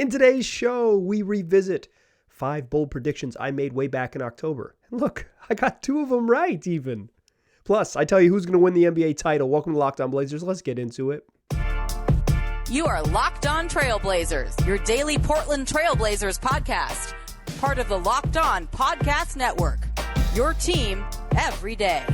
In today's show, we revisit 5 bold predictions I made way back in October. And look, I got 2 of them right even. Plus, I tell you who's going to win the NBA title. Welcome to Locked On Blazers. Let's get into it. You are Locked On Trailblazers, your daily Portland Trailblazers podcast. Part of the Locked On Podcast Network, your team every day.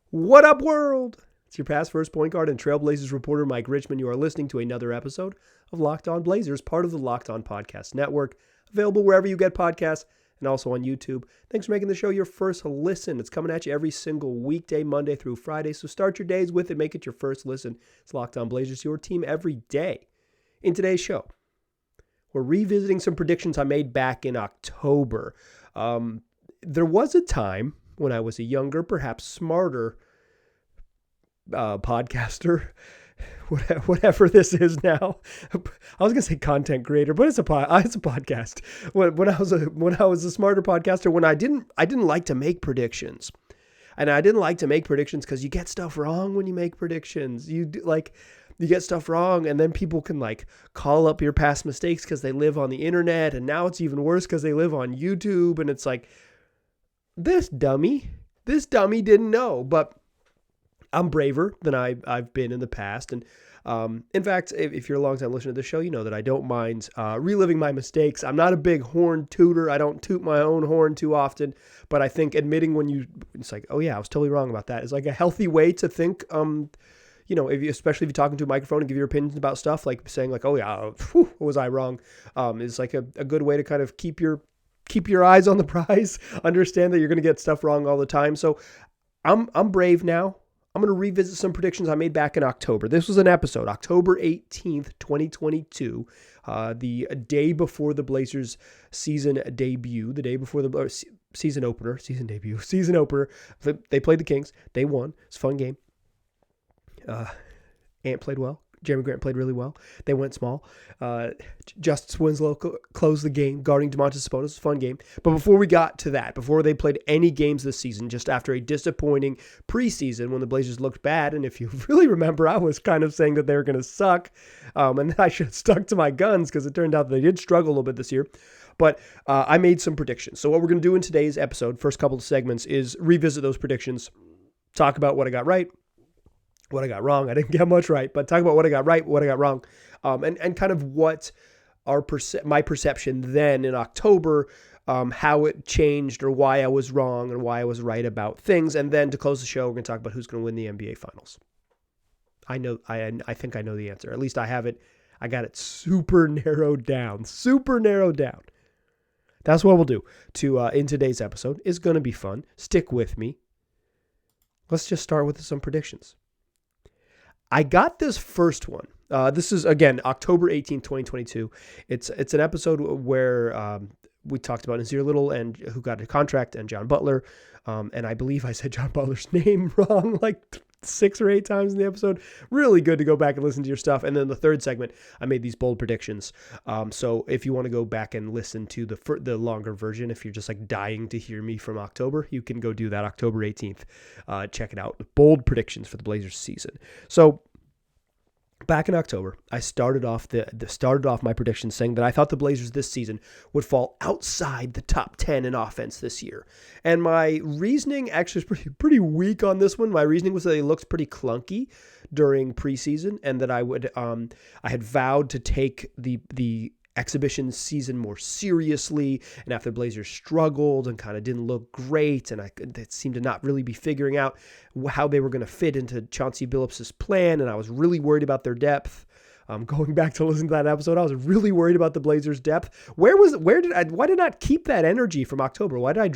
What up, world? It's your past first point guard and Trailblazers reporter, Mike Richmond. You are listening to another episode of Locked On Blazers, part of the Locked On Podcast Network, available wherever you get podcasts and also on YouTube. Thanks for making the show your first listen. It's coming at you every single weekday, Monday through Friday, so start your days with it. Make it your first listen. It's Locked On Blazers, your team every day. In today's show, we're revisiting some predictions I made back in October. There was a time when I was a younger, perhaps smarter podcaster, whatever this is now. I was gonna say content creator, but it's a podcast. When I was a smarter podcaster, when I didn't like to make predictions, and I didn't like to make predictions because you get stuff wrong when you make predictions. You get stuff wrong, and then people can call up your past mistakes because they live on the internet, and now it's even worse because they live on YouTube, and it's like, this dummy didn't know. But I'm braver than I've been in the past. And in fact, if you're a long time listener to the show, you know that I don't mind reliving my mistakes. I'm not a big horn tooter. I don't toot my own horn too often. But I think admitting when it's like, oh yeah, I was totally wrong about that, is like a healthy way to think. Especially if you're talking to a microphone and give your opinions about stuff, like saying like, oh yeah, was I wrong? Is like a good way to kind of keep your eyes on the prize. Understand that you're going to get stuff wrong all the time. So I'm brave now. I'm going to revisit some predictions I made back in October. This was an episode, October 18th, 2022, the day before the Blazers season debut, the day before the season opener. They played the Kings. They won. It's a fun game. Ant played well. Jeremy Grant played really well. They went small. Justice Winslow closed the game, guarding Domantas Sabonis. It was a fun game. But before we got to that, before they played any games this season, just after a disappointing preseason when the Blazers looked bad, and if you really remember, I was kind of saying that they were going to suck, and I should have stuck to my guns because it turned out they did struggle a little bit this year. But I made some predictions. So what we're going to do in today's episode, first couple of segments, is revisit those predictions, talk about what I got right, what I got wrong. I didn't get much right, but talk about what I got right, what I got wrong, and kind of what my perception then in October, how it changed or why I was wrong and why I was right about things. And then to close the show, we're going to talk about who's going to win the NBA Finals. I think I know the answer. At least I have it. I got it super narrowed down. That's what we'll do in today's episode. It's going to be fun. Stick with me. Let's just start with some predictions. I got this first one. This is, again, October 18th, 2022. It's an episode where we talked about Nasir Little and who got a contract and John Butler. And I believe I said John Butler's name wrong like 6 or 8 times in the episode. Really good to go back and listen to your stuff. And then the third segment, I made these bold predictions. So if you want to go back and listen to the longer version, if you're just dying to hear me from October, you can go do that October 18th. Check it out. Bold predictions for the Blazers season. So back in October, I started off my predictions saying that I thought the Blazers this season would fall outside the top 10 in offense this year. And my reasoning actually is pretty weak on this one. My reasoning was that they looked pretty clunky during preseason, and that I had vowed to take the exhibition season more seriously, and after the Blazers struggled and kind of didn't look great, and they seemed to not really be figuring out how they were going to fit into Chauncey Billups' plan, and I was really worried about their depth. Going back to listen to that episode, I was really worried about the Blazers' depth. Why did I not keep that energy from October? Why did I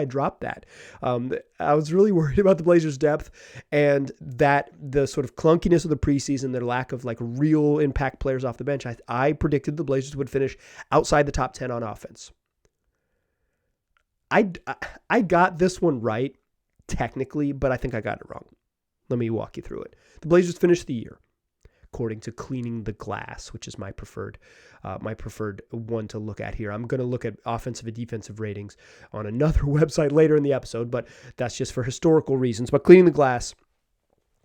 drop that? I was really worried about the Blazers' depth, and that the sort of clunkiness of the preseason, their lack of real impact players off the bench. I predicted the Blazers would finish outside the top 10 on offense. I got this one right technically, but I think I got it wrong. Let me walk you through it. The Blazers finished the year, according to Cleaning the Glass, which is my preferred one to look at here. I'm going to look at offensive and defensive ratings on another website later in the episode, but that's just for historical reasons. But Cleaning the Glass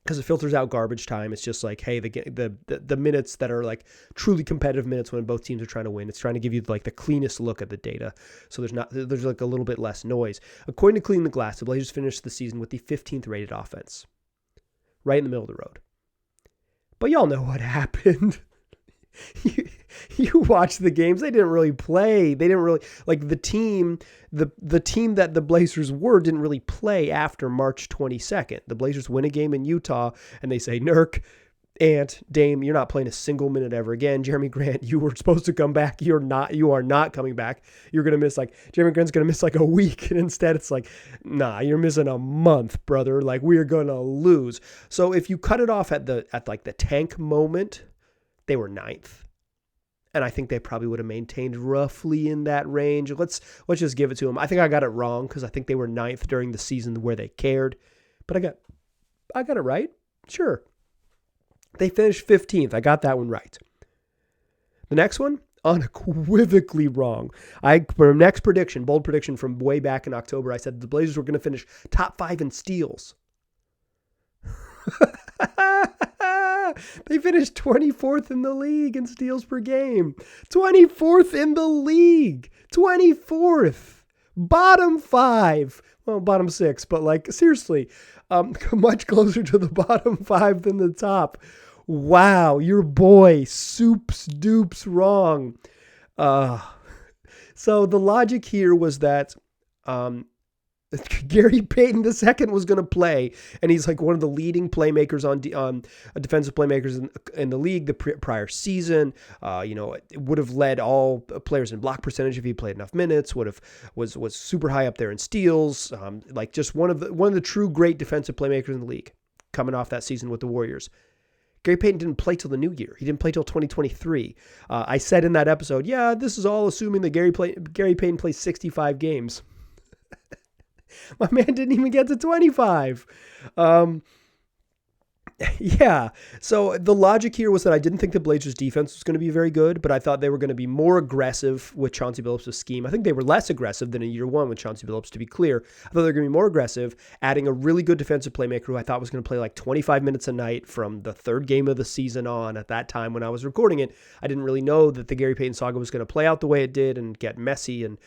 because it filters out garbage time. It's just like, hey, the minutes that are like truly competitive minutes when both teams are trying to win. It's trying to give you like the cleanest look at the data, so there's like a little bit less noise. According to Clean the Glass, the Blazers finished the season with the 15th rated offense, right in the middle of the road. But y'all know what happened. You watch the games. They didn't really play. They didn't really like the team. The team that the Blazers were didn't really play after March 22nd. The Blazers win a game in Utah, and they say, Nurk, Ant, Dame, you're not playing a single minute ever again. Jeremy Grant, you were supposed to come back. You are not coming back. You're going to miss Jeremy Grant's going to miss like a week. And instead it's like, nah, you're missing a month, brother. Like, we are going to lose. So if you cut it off at the tank moment, they were 9th. And I think they probably would have maintained roughly in that range. Let's just give it to them. I think I got it wrong because I think they were 9th during the season where they cared. But I got it right. Sure. They finished 15th. I got that one right. The next one, unequivocally wrong. For next prediction, bold prediction from way back in October, I said the Blazers were going to finish top 5 in steals. They finished 24th in the league in steals per game. 24th in the league. 24th. Bottom 5. Well, bottom 6, but like seriously, much closer to the bottom 5 than the top. Wow, your boy Soups Dupes wrong. So the logic here was that Gary Payton II was going to play, and he's like one of the leading playmakers on defensive playmakers in the league the prior season. It would have led all players in block percentage if he played enough minutes. Was super high up there in steals. Like just one of the true great defensive playmakers in the league, coming off that season with the Warriors. Gary Payton didn't play till the new year. He didn't play till 2023. I said in that episode, yeah, this is all assuming that Gary Payton plays 65 games. My man didn't even get to 25. Yeah. So the logic here was that I didn't think the Blazers defense was going to be very good, but I thought they were going to be more aggressive with Chauncey Billups' scheme. I think they were less aggressive than in year one with Chauncey Billups, to be clear. I thought they were going to be more aggressive, adding a really good defensive playmaker who I thought was going to play like 25 minutes a night from the third game of the season on. At that time when I was recording it, I didn't really know that the Gary Payton saga was going to play out the way it did and get messy and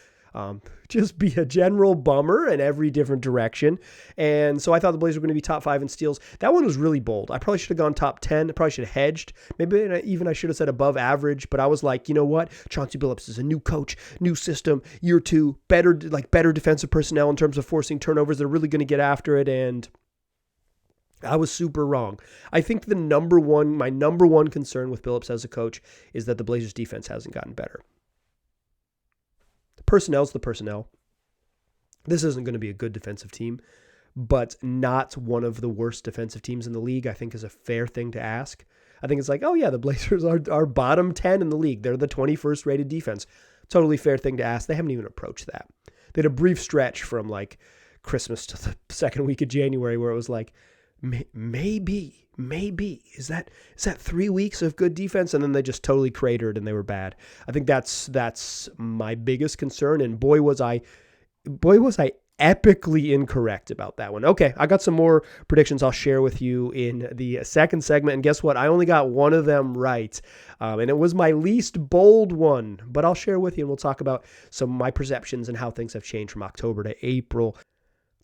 just be a general bummer in every different direction. And so I thought the Blazers were going to be top 5 in steals. That one was really bold. I probably should have gone top 10. I probably should have hedged. Maybe even I should have said above average, but I was like, you know what? Chauncey Billups is a new coach, new system, year 2, better defensive personnel in terms of forcing turnovers. They're really going to get after it. And I was super wrong. I think my number one concern with Billups as a coach is that the Blazers defense hasn't gotten better. Personnel's the personnel. This isn't going to be a good defensive team, but not one of the worst defensive teams in the league, I think is a fair thing to ask. I think it's like, oh yeah, the Blazers are bottom 10 in the league. They're the 21st rated defense. Totally fair thing to ask. They haven't even approached that. They had a brief stretch from like Christmas to the second week of January where it was like, maybe. Is that 3 weeks of good defense? And then they just totally cratered and they were bad. I think that's my biggest concern. And boy, was I epically incorrect about that one. Okay, I got some more predictions I'll share with you in the second segment. And guess what? I only got one of them right. And it was my least bold one. But I'll share with you and we'll talk about some of my perceptions and how things have changed from October to April.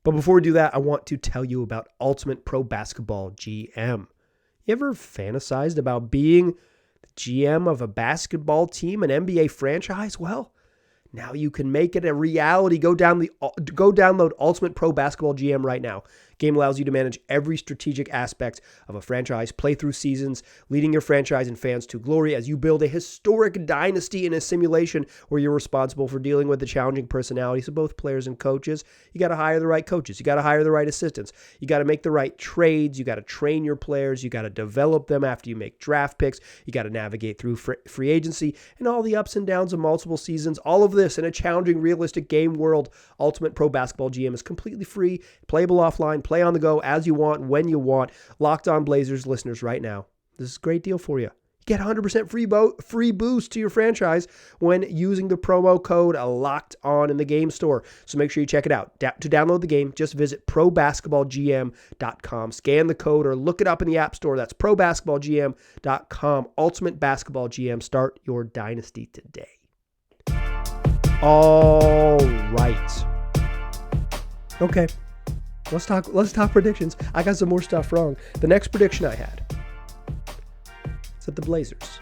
But before we do that, I want to tell you about Ultimate Pro Basketball GM. You ever fantasized about being the GM of a basketball team, an NBA franchise? Well, now you can make it a reality. Go download Ultimate Pro Basketball GM right now. Game allows you to manage every strategic aspect of a franchise, play through seasons, leading your franchise and fans to glory as you build a historic dynasty in a simulation where you're responsible for dealing with the challenging personalities of both players and coaches. You got to hire the right coaches. You got to hire the right assistants. You got to make the right trades. You got to train your players. You got to develop them after you make draft picks. You got to navigate through free agency and all the ups and downs of multiple seasons. All of this in a challenging, realistic game world. Ultimate Pro Basketball GM is completely free, playable offline, play on the go as you want, when you want. Locked On Blazers listeners right now, this is a great deal for you. You Get 100% free boost to your franchise when using the promo code LOCKEDON in the game store. So make sure you check it out. To download the game, just visit probasketballgm.com. Scan the code or look it up in the App Store. That's probasketballgm.com. Ultimate Basketball GM. Start your dynasty today. All right. Okay. Let's talk predictions. I got some more stuff wrong. The next prediction I had is that the Blazers,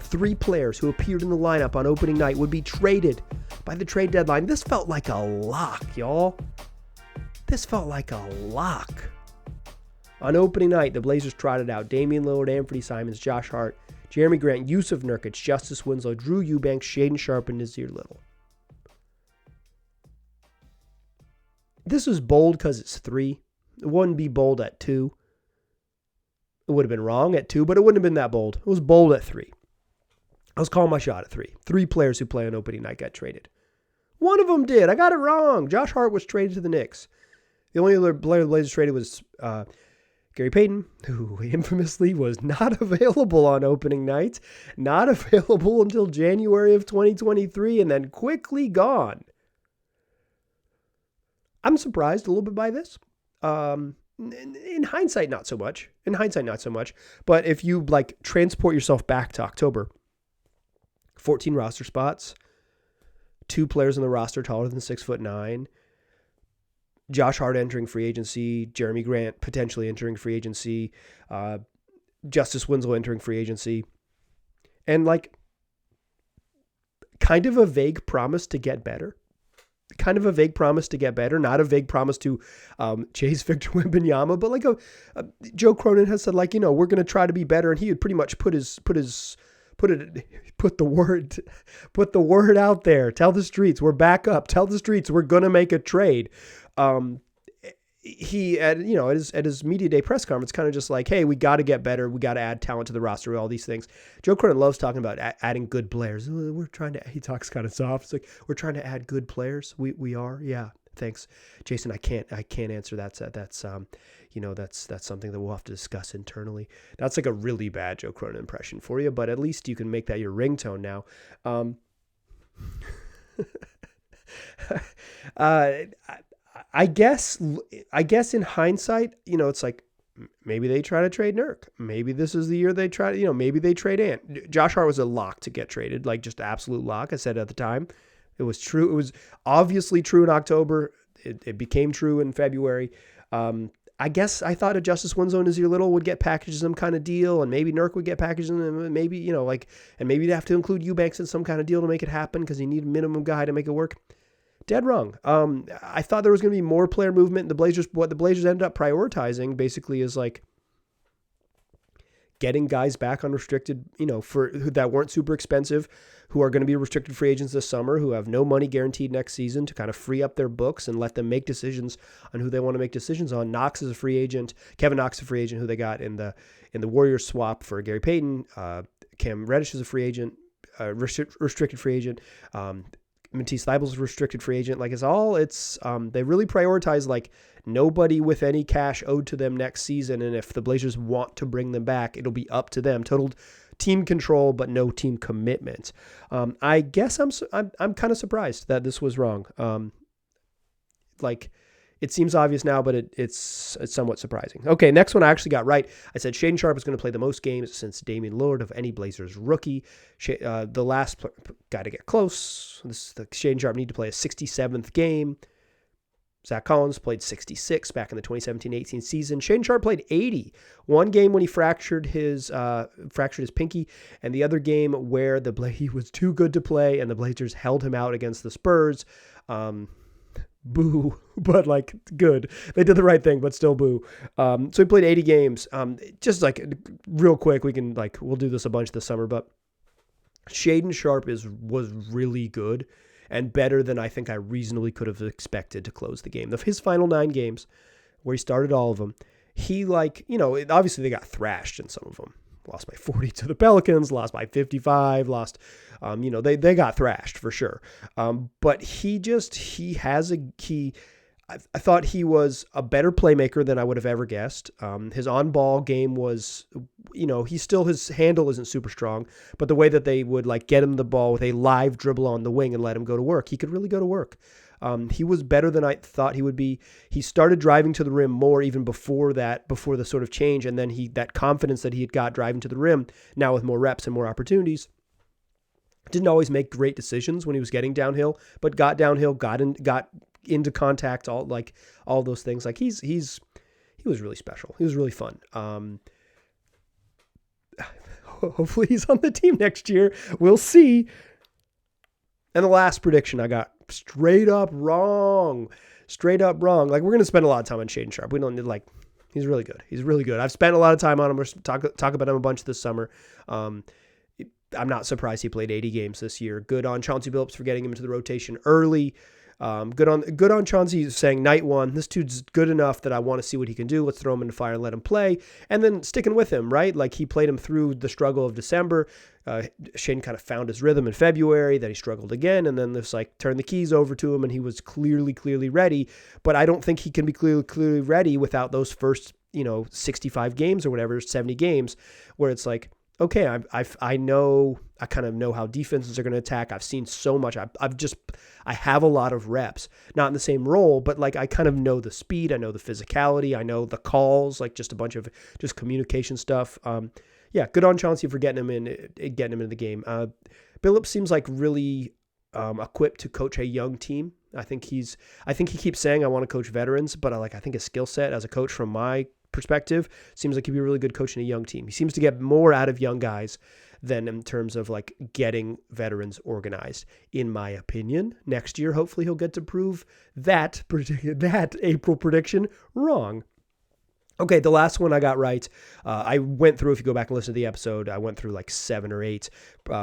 3 players who appeared in the lineup on opening night would be traded by the trade deadline. This felt like a lock, y'all. This felt like a lock. On opening night, the Blazers trotted out Damian Lillard, Anthony Simons, Josh Hart, Jeremy Grant, Yusuf Nurkic, Justice Winslow, Drew Eubanks, Shaedon Sharpe, and Nasir Little. This was bold because it's 3. It wouldn't be bold at 2. It would have been wrong at 2, but it wouldn't have been that bold. It was bold at 3. I was calling my shot at 3. 3 players who play on opening night got traded. One of them did. I got it wrong. Josh Hart was traded to the Knicks. The only other player the Blazers traded was Gary Payton, who infamously was not available on opening night, not available until January of 2023, and then quickly gone. I'm surprised a little bit by this. In hindsight, not so much. But if you transport yourself back to October, 14 roster spots, 2 players on the roster taller than 6'9", Josh Hart entering free agency, Jeremy Grant potentially entering free agency, Justice Winslow entering free agency, and kind of a vague promise to get better. Not a vague promise to chase Victor Wembanyama, but Joe Cronin has said, we're going to try to be better, and he would pretty much put the word out there. Tell the streets we're back up. Tell the streets we're going to make a trade. He at his media day press conference kind of just hey, we got to get better. We got to add talent to the roster. All these things. Joe Cronin loves talking about adding good players. He talks kind of soft. It's we're trying to add good players. We are. Yeah. Thanks, Jason. I can't answer that. That's something that we'll have to discuss internally. That's a really bad Joe Cronin impression for you, but at least you can make that your ringtone now. I guess in hindsight, it's maybe they try to trade Nurk. Maybe this is the year they try to, maybe they trade Ant. Josh Hart was a lock to get traded, just absolute lock. I said at the time. It was true. It was obviously true in October. It became true in February. I guess I thought a Justice Winslow and Nasir Little would get packaged some kind of deal, and maybe Nurk would get packaged, and maybe, and maybe you'd have to include Eubanks in some kind of deal to make it happen because you need a minimum guy to make it work. Dead wrong. I thought there was going to be more player movement. What the Blazers ended up prioritizing basically is getting guys back unrestricted, that weren't super expensive, who are going to be restricted free agents this summer, who have no money guaranteed next season, to kind of free up their books and let them make decisions on who they want to make decisions on. Knox is a free agent. Kevin Knox is a free agent who they got in the Warriors swap for Gary Payton. Cam Reddish is a free agent, restricted free agent. Matisse Thybulle is a restricted free agent. They really prioritize nobody with any cash owed to them next season. And if the Blazers want to bring them back, it'll be up to them. Total team control, but no team commitment. I guess I'm kind of surprised that this was wrong. It seems obvious now, but it's somewhat surprising. Okay, next one I actually got right. I said Shaedon Sharpe is going to play the most games since Damian Lillard of any Blazers rookie. The last guy to get close. Shaedon Sharpe need to play a 67th game. Zach Collins played 66 back in the 2017-18 season. Shaedon Sharpe played 80. One game when he fractured his pinky, and the other game where he was too good to play, and the Blazers held him out against the Spurs. Boo, but good. They did the right thing, but still boo. So he played 80 games. Just real quick, we can we'll do this a bunch this summer, but Shaedon Sharpe was really good and better than I think I reasonably could have expected to close the game. Of his final 9 games, where he started all of them, he obviously they got thrashed in some of them. Lost by 40 to the Pelicans, lost by 55, they got thrashed for sure. But I thought he was a better playmaker than I would have ever guessed. His on-ball game was his handle isn't super strong, but the way that they would like get him the ball with a live dribble on the wing and let him go to work, he could really go to work. He was better than I thought he would be. He started driving to the rim more even before the sort of change. And then that confidence that he had got driving to the rim, now with more reps and more opportunities, didn't always make great decisions when he was getting downhill, but got downhill, got into contact, all those things. Like he was really special. He was really fun. Hopefully he's on the team next year. We'll see. And the last prediction I got straight up wrong. Like, we're going to spend a lot of time on Shaedon Sharpe. We don't need, he's really good. He's really good. I've spent a lot of time on him. We're talk about him a bunch this summer. I'm not surprised he played 80 games this year. Good on Chauncey Billups for getting him into the rotation early. Good on Chauncey saying night one, this dude's good enough that I want to see what he can do. Let's throw him in the fire and let him play. And then sticking with him, right? Like he played him through the struggle of December. Shaedon kind of found his rhythm in February, then he struggled again. And then this turned the keys over to him and he was clearly ready. But I don't think he can be clearly ready without those first, 65 games or whatever, 70 games where it's like, okay, I kind of know how defenses are going to attack. I've seen so much. I have a lot of reps, not in the same role, but I kind of know the speed. I know the physicality. I know the calls, just a bunch of just communication stuff. Yeah, good on Chauncey for getting him into the game. Billups seems like really equipped to coach a young team. I think he keeps saying I want to coach veterans, but I think his skill set as a coach from my perspective seems like he'd be a really good coach in a young team. He seems to get more out of young guys than in terms of getting veterans organized, in my opinion. Next year, hopefully he'll get to prove that April prediction wrong. Okay, the last one I got right. I went through, if you go back and listen to the episode, I went through 7 or 8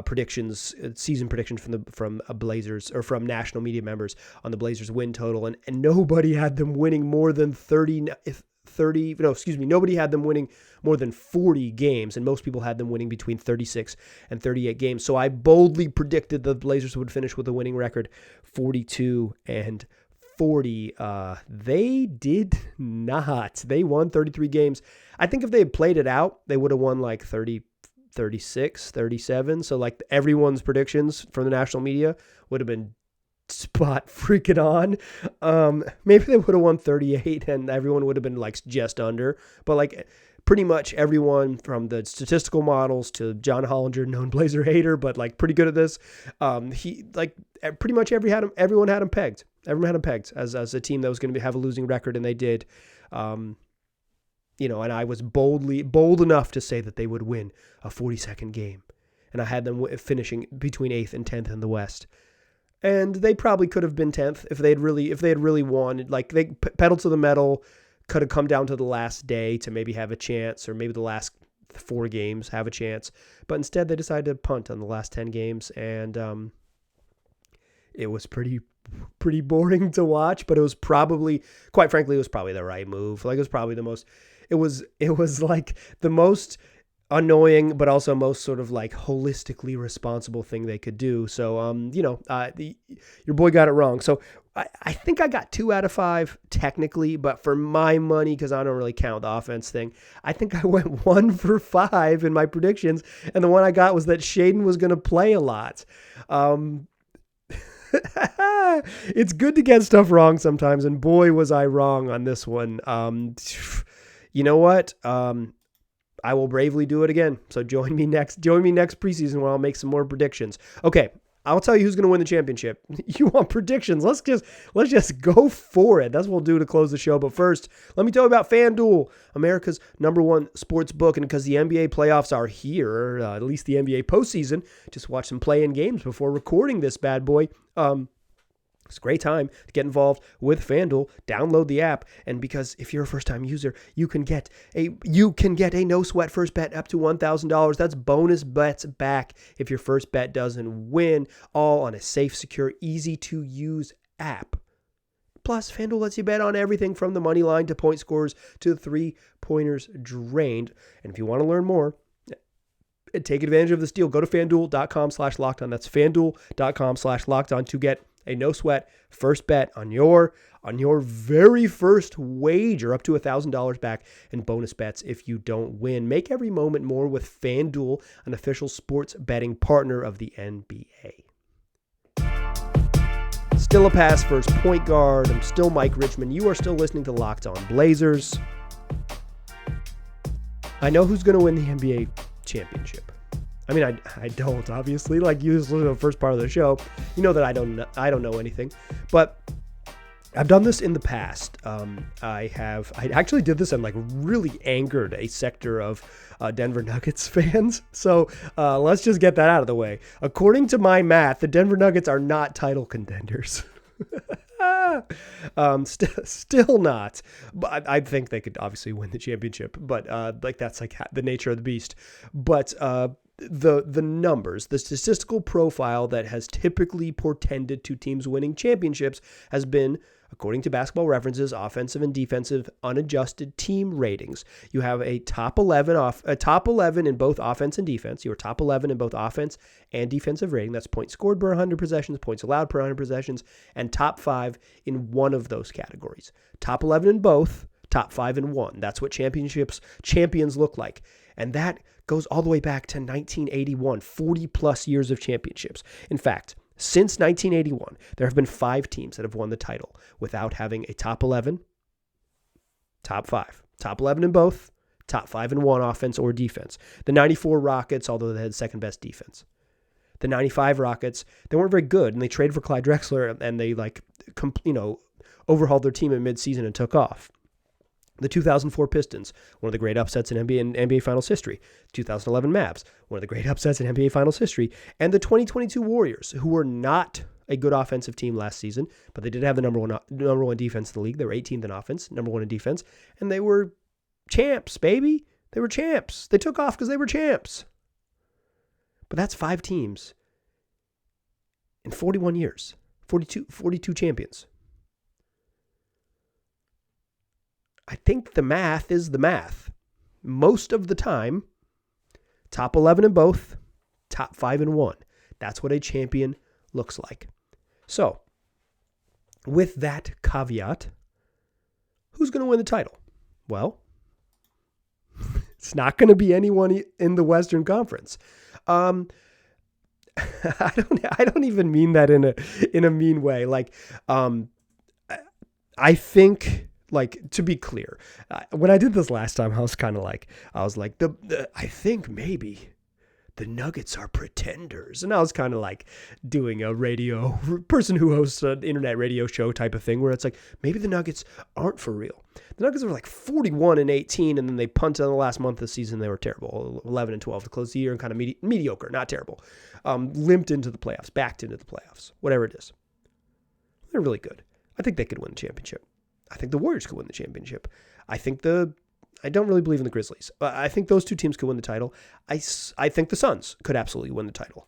predictions, season predictions from Blazers or from national media members on the Blazers win total, and nobody had them winning more than nobody had them winning more than 40 games, and most people had them winning between 36 and 38 games. So I boldly predicted the Blazers would finish with a winning record 42-40. They did not. They won 33 games. I think if they had played it out, they would have won 30, 36, 37. So everyone's predictions from the national media would have been spot freaking on. Maybe they would have won 38 and everyone would have been just under, but pretty much everyone from the statistical models to John Hollinger, known Blazer hater, but like pretty good at this. He like pretty much everyone had him pegged. Everyone had him pegged as a team that was going to have a losing record, and they did. And I was bold enough to say that they would win a 42nd game, and I had them finishing between 8th and 10th in the West. And they probably could have been 10th if they had really won. Like, they pedal to the metal, could have come down to the last day to maybe have a chance, or maybe the last 4 games have a chance. But instead, they decided to punt on the last 10 games, and it was pretty boring to watch. But it was probably, quite frankly, the right move. Like, it was probably the most. It was like the most annoying, but also most sort of like holistically responsible thing they could do. So, your boy got it wrong. So I think I got 2 out of 5 technically, but for my money, because I don't really count the offense thing, I think I went 1 for 5 in my predictions. And the one I got was that Shaedon was going to play a lot. It's good to get stuff wrong sometimes. And boy, was I wrong on this one. You know what? I will bravely do it again. So join me next preseason where I'll make some more predictions. Okay, I'll tell you who's going to win the championship. You want predictions? Let's just go for it. That's what we'll do to close the show. But first, let me tell you about FanDuel, America's #1 sports book. And because the NBA playoffs are here, at least the NBA postseason, just watch some play-in games before recording this bad boy. It's a great time to get involved with FanDuel. Download the app, and because if you're a first-time user, you can get a no-sweat first bet up to $1,000. That's bonus bets back if your first bet doesn't win, all on a safe, secure, easy-to-use app. Plus, FanDuel lets you bet on everything from the money line to point scores to 3-pointers drained. And if you want to learn more, take advantage of this deal. Go to FanDuel.com/lockedon. That's FanDuel.com/lockedon to get A no sweat first bet on your very first wager, up to $1,000 back in bonus bets if you don't win. Make every moment more with FanDuel, an official sports betting partner of the NBA. Still a pass first point guard. I'm still Mike Richmond. You are still listening to Locked On Blazers. I know who's going to win the NBA championship. I mean, I don't, obviously. Like, you just listen to the first part of the show, you know that I don't know anything. But I've done this in the past. I actually did this and like really angered a sector of Denver Nuggets fans. So let's just get that out of the way. According to my math, the Denver Nuggets are not title contenders. Still not. But I think they could obviously win the championship. But like that's like the nature of the beast. But the numbers, the statistical profile that has typically portended to teams winning championships has been, according to Basketball References, offensive and defensive unadjusted team ratings. You have a top 11 in both offense and defense. You're top 11 in both offense and defensive rating. That's points scored per 100 possessions, points allowed per 100 possessions, and top 5 in one of those categories. Top 11 in both, top 5 in one. That's what champions look like. And that goes all the way back to 1981, 40 plus years of championships. In fact, since 1981, there have been 5 teams that have won the title without having a top 11, top 5, top 11 in both, top 5 in one offense or defense. The 94 Rockets, although they had second best defense. The 95 Rockets, they weren't very good, and they traded for Clyde Drexler, and they overhauled their team in midseason and took off. The 2004 Pistons, one of the great upsets in NBA Finals history. 2011 Mavs, one of the great upsets in NBA Finals history. And the 2022 Warriors, who were not a good offensive team last season, but they did have the number one defense in the league. They were 18th in offense, number 1 in defense, and they were champs, baby. They were champs. They took off because they were champs. But that's 5 teams in 41 years, 42 champions. I think the math is the math. Most of the time, top 11 in both, top 5 in one. That's what a champion looks like. So, with that caveat, who's going to win the title? Well, it's not going to be anyone in the Western Conference. I don't even mean that in a mean way. Like, I think. Like, to be clear, when I did this last time, I was like, I think maybe the Nuggets are pretenders. And I was kind of like doing a person who hosts an internet radio show type of thing where it's like, maybe the Nuggets aren't for real. The Nuggets were like 41-18, and then they punted in the last month of the season. They were terrible, 11-12 to close the year, and kind of mediocre, not terrible. Limped into the playoffs, backed into the playoffs, whatever it is. They're really good. I think they could win the championship. I think the Warriors could win the championship. I don't really believe in the Grizzlies. I think those 2 teams could win the title. I think the Suns could absolutely win the title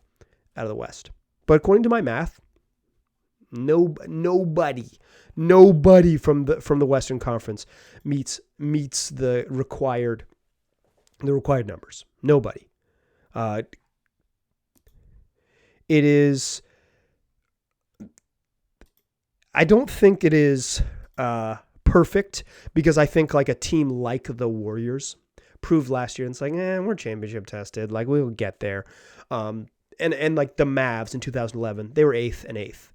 out of the West. But according to my math, nobody from the Western Conference meets the required numbers. Nobody. It is. I don't think it is. Perfect, because I think like a team like the Warriors proved last year, and it's like, we're championship tested, like we'll get there. And like the Mavs in 2011, they were 8th and 8th.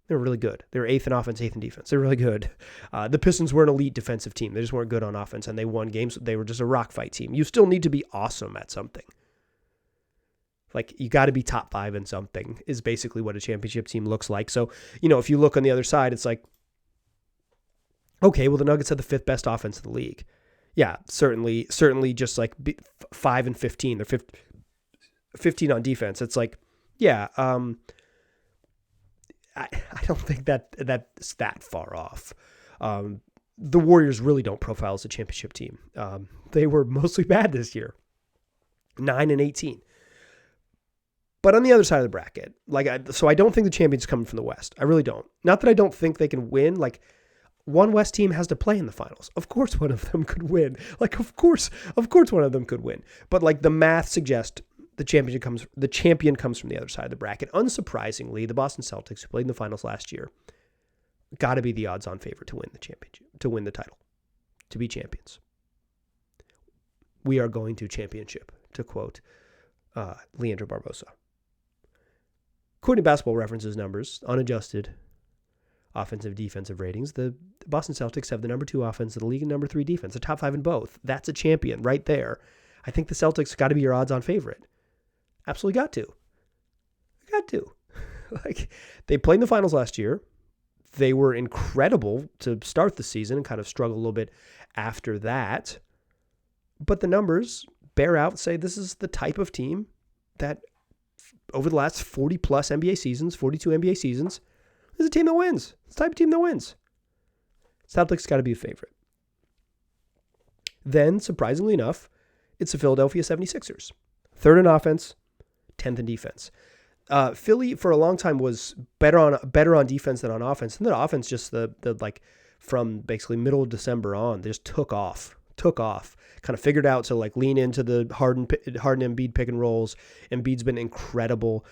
They were really good. They were 8th in offense, 8th in defense. They're really good. The Pistons were an elite defensive team. They just weren't good on offense, and they won games. They were just a rock fight team. You still need to be awesome at something. Like, you got to be top 5 in something is basically what a championship team looks like. So, if you look on the other side, it's like, okay, well, the Nuggets had the 5th best offense in the league. Yeah, certainly just like 5 and 15. They're 15 on defense. It's like, yeah, I don't think that's that far off. The Warriors really don't profile as a championship team. They were mostly bad this year, 9-18. But on the other side of the bracket, so I don't think the champion's coming from the West. I really don't. Not that I don't think they can win. Like, one West team has to play in the finals. Of course one of them could win. Like, of course one of them could win. But like the math suggests the champion comes from the other side of the bracket. Unsurprisingly, the Boston Celtics, who played in the finals last year, got to be the odds-on favorite to win the championship, to win the title, to be champions. We are going to championship, to quote Leandro Barbosa. According to Basketball Reference's numbers, unadjusted offensive defensive ratings, the Boston Celtics have the number 2 offense of the league and number 3 defense, the top 5 in both. That's a champion right there. I think the Celtics got to be your odds-on favorite. Absolutely got to. Got to. Like, they played in the finals last year. They were incredible to start the season and kind of struggled a little bit after that. But the numbers bear out, say this is the type of team that over the last 40-plus NBA seasons, 42 NBA seasons, is a team that wins. It's the type of team that wins. Celtics got to be a favorite. Then, surprisingly enough, it's the Philadelphia 76ers. 3rd in offense, 10th in defense. Philly for a long time was better on defense than on offense. And the offense just the from basically middle of December on, they just took off. Kind of figured out to like lean into the Harden Embiid pick and rolls. Embiid's been incredible.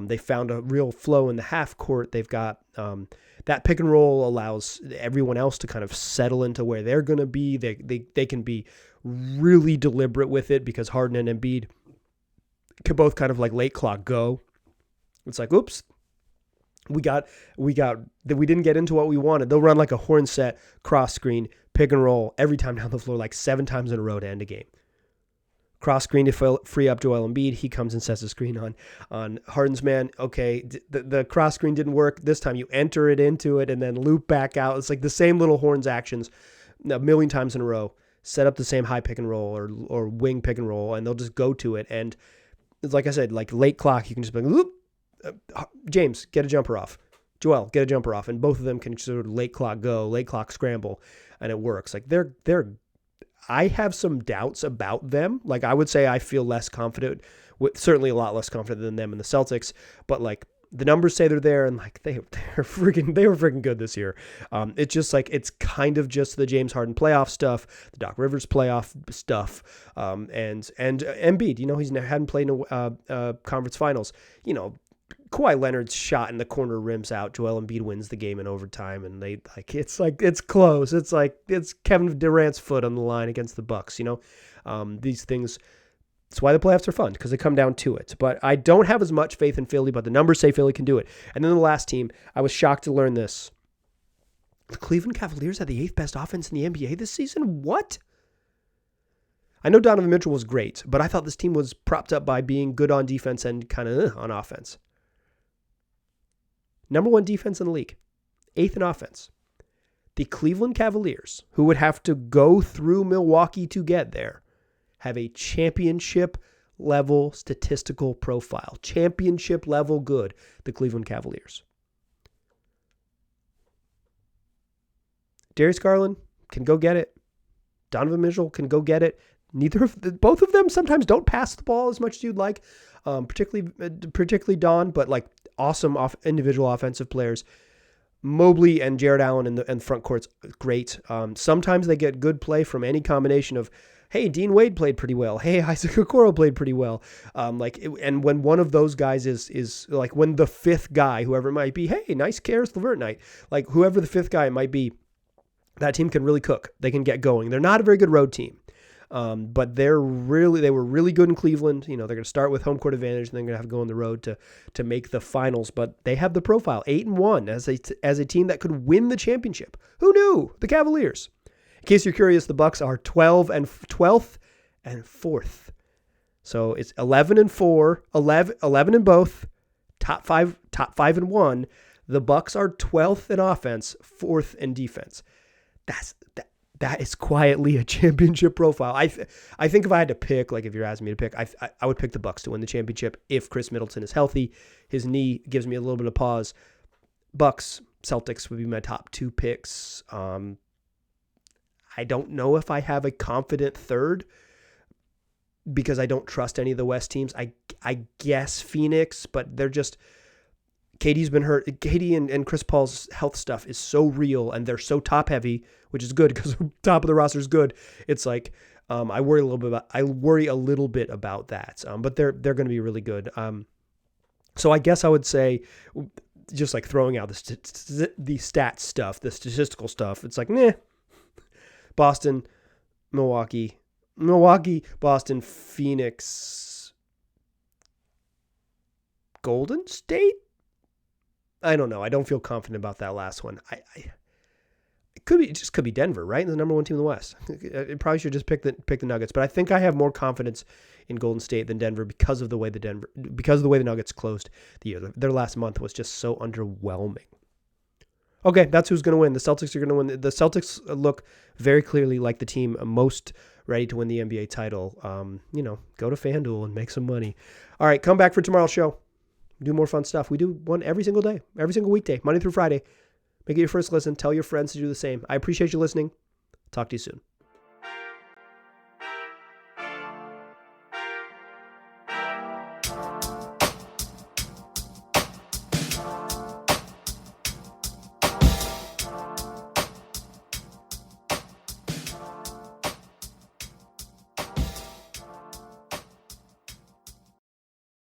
They found a real flow in the half court. They've got that pick and roll allows everyone else to kind of settle into where they're going to be. They can be really deliberate with it because Harden and Embiid can both kind of like late clock go. It's like, oops, we didn't get into what we wanted. They'll run like a horn set, cross screen, pick and roll every time down the floor, like 7 times in a row to end a game. Cross screen to free up Joel Embiid. He comes and sets a screen on Harden's man. Okay, the cross screen didn't work. This time you enter it into it and then loop back out. It's like the same little horns actions a million times in a row. Set up the same high pick and roll or wing pick and roll, and they'll just go to it. And it's like I said, like late clock, you can just be like, whoop, James, get a jumper off. Joel, get a jumper off. And both of them can sort of late clock go, late clock scramble, and it works. Like I have some doubts about them. Like I would say I feel less confident, certainly a lot less confident than them in the Celtics, but like the numbers say they're there, and like they were freaking good this year. It's just like it's kind of just the James Harden playoff stuff, the Doc Rivers playoff stuff, and Embiid. You know, he hadn't played in a conference finals. You know, Kawhi Leonard's shot in the corner rims out. Joel Embiid wins the game in overtime, and it's close. It's like it's Kevin Durant's foot on the line against the Bucks. You know, these things. That's why the playoffs are fun, because they come down to it. But I don't have as much faith in Philly, but the numbers say Philly can do it. And then the last team, I was shocked to learn this. The Cleveland Cavaliers had the 8th best offense in the NBA this season? What? I know Donovan Mitchell was great, but I thought this team was propped up by being good on defense and kind of on offense. Number 1 defense in the league. 8th in offense. The Cleveland Cavaliers, who would have to go through Milwaukee to get there, have a championship level statistical profile. Championship level good, the Cleveland Cavaliers. Darius Garland can go get it. Donovan Mitchell can go get it. Both of them sometimes don't pass the ball as much as you'd like, particularly Don, but like awesome individual offensive players. Mobley and Jared Allen in the front court's great. Sometimes they get good play from any combination of, hey, Dean Wade played pretty well. Hey, Isaac Okoro played pretty well. And when one of those guys is like when the 5th guy, whoever it might be, hey, nice Karis LeVert night. Like whoever the 5th guy might be, that team can really cook. They can get going. They're not a very good road team. But they were really good in Cleveland. You know, they're going to start with home court advantage, and then they're going to have to go on the road to make the finals. But they have the profile, 8-1 as a team that could win the championship. Who knew? The Cavaliers. In case you're curious, the Bucks are 12th and 4th. So it's 11-4, 11 in both, top five and 1. The Bucks are 12th in offense, 4th in defense. That is quietly a championship profile. I think if I had to pick, like if you're asking me to pick, I would pick the Bucks to win the championship if Chris Middleton is healthy. His knee gives me a little bit of pause. Bucks, Celtics would be my top 2 picks. I don't know if I have a confident third because I don't trust any of the West teams. I guess Phoenix, but they're just Katie's been hurt. Katie and Chris Paul's health stuff is so real, and they're so top heavy, which is good because top of the roster is good. It's like I worry a little bit about that. But they're going to be really good. So I guess I would say, just like throwing out the stats stuff, the statistical stuff, it's like, meh. Boston, Milwaukee, Boston, Phoenix, Golden State? I don't know. I don't feel confident about that last one. It just could be Denver, right? The number one team in the West. I probably should just pick the Nuggets, but I think I have more confidence in Golden State than Denver because of the way the Nuggets closed the year. Their last month was just so underwhelming. Okay, that's who's going to win. The Celtics are going to win. The Celtics look very clearly like the team most ready to win the NBA title. Go to FanDuel and make some money. All right, come back for tomorrow's show. Do more fun stuff. We do one every single day, every single weekday, Monday through Friday. Make it your first listen. Tell your friends to do the same. I appreciate you listening. Talk to you soon.